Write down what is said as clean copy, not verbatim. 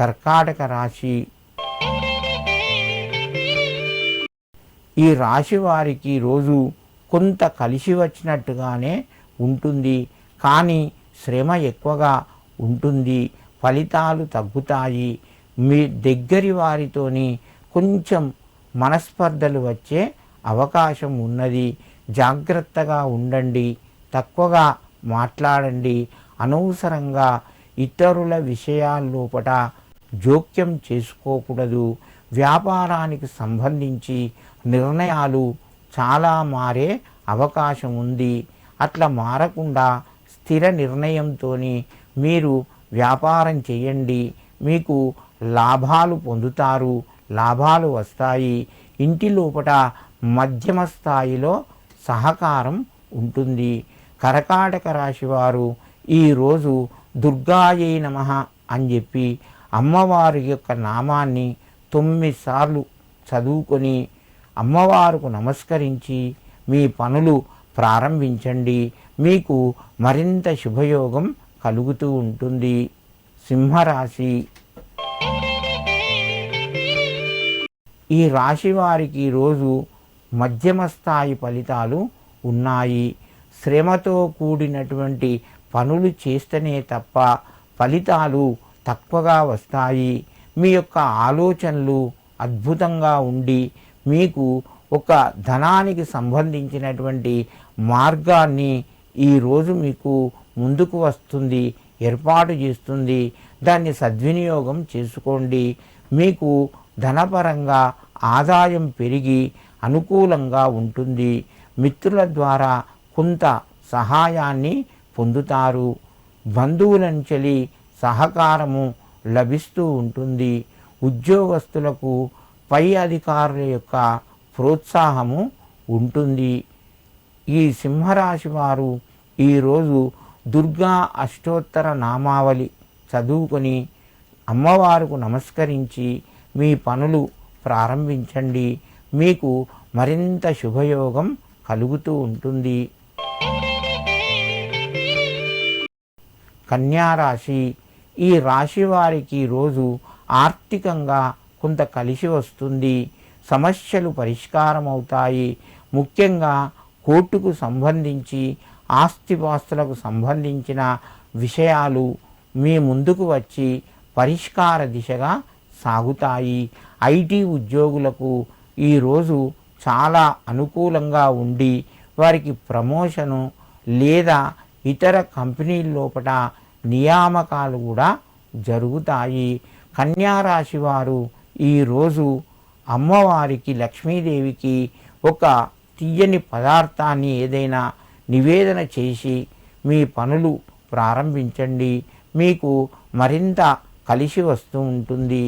కర్కాటక రాశి. ఈ రాశి వారికి రోజు కొంత కలిసి వచ్చినట్టుగానే ఉంటుంది, కానీ శ్రమ ఎక్కువగా ఉంటుంది. ఫలితాలు తగ్గుతాయి. మీ దగ్గరి వారితోని కొంచెం మనస్పర్ధలు వచ్చే అవకాశం ఉన్నది. జాగ్రత్తగా ఉండండి, తక్కువగా మాట్లాడండి. అనవసరంగా ఇతరుల విషయాల్లోపట జోక్యం చేసుకోకూడదు. వ్యాపారానికి సంబంధించి నిర్ణయాలు చాలా మారే అవకాశం ఉంది. అట్లా మారకుండా స్థిర నిర్ణయంతో మీరు వ్యాపారం చేయండి. మీకు లాభాలు పొందుతారు, లాభాలు వస్తాయి. ఇంటి లోపల మధ్యమ స్థాయిలో సహకారం ఉంటుంది. కర్కాటక రాశి వారు ఈరోజు దుర్గాయై నమః అని చెప్పి అమ్మవారి యొక్క నామాన్ని 9 సార్లు చదువుకొని అమ్మవారికి నమస్కరించి మీ పనులు ప్రారంభించండి. మీకు మరింత శుభయోగం కలుగుతూ ఉంటుంది. సింహరాశి. ఈ రాశి వారికి రోజు మధ్యమ స్థాయి ఫలితాలు ఉన్నాయి. శ్రమతో కూడినటువంటి పనులు చేస్తేనే తప్ప ఫలితాలు తక్కువగా వస్తాయి. మీ యొక్క ఆలోచనలు అద్భుతంగా ఉండి మీకు ఒక ధనానికి సంబంధించినటువంటి మార్గాన్ని ఈరోజు మీకు ముందుకు వస్తుంది, ఏర్పాటు చేస్తుంది. దాన్ని సద్వినియోగం చేసుకోండి. మీకు ధనపరంగా ఆదాయం పెరిగి అనుకూలంగా ఉంటుంది. మిత్రుల ద్వారా కొంత సహాయాన్ని పొందుతారు. బంధువుల నుంచి సహకారము లభిస్తూ ఉంటుంది. ఉద్యోగస్తులకు పై అధికారుల యొక్క ప్రోత్సాహము ఉంటుంది. ఈ సింహరాశి వారు ఈరోజు దుర్గా అష్టోత్తర నామావళి చదువుకొని అమ్మవారికి నమస్కరించి మీ పనులు ప్రారంభించండి. మీకు మరింత శుభయోగం కలుగుతూ ఉంటుంది. కన్యారాశి. ఈ రాశి వారికి రోజు ఆర్థికంగా కొంత కలిసి వస్తుంది. సమస్యలు పరిష్కారం అవుతాయి. ముఖ్యంగా కోర్టుకు సంబంధించి ఆస్తిపాస్తులకు సంబంధించిన విషయాలు మీ ముందుకు వచ్చి పరిష్కార దిశగా సాగుతాయి. ఐటీ ఉద్యోగులకు ఈరోజు చాలా అనుకూలంగా ఉండి వారికి ప్రమోషను లేదా ఇతర కంపెనీల లోపల నియామకాలు కూడా జరుగుతాయి. కన్యారాశి వారు ఈరోజు అమ్మవారికి లక్ష్మీదేవికి ఒక తీయని పదార్థాన్ని ఏదైనా నివేదన చేసి మీ పనులు ప్రారంభించండి. మీకు మరింత కలిసి వస్తూ ఉంటుంది.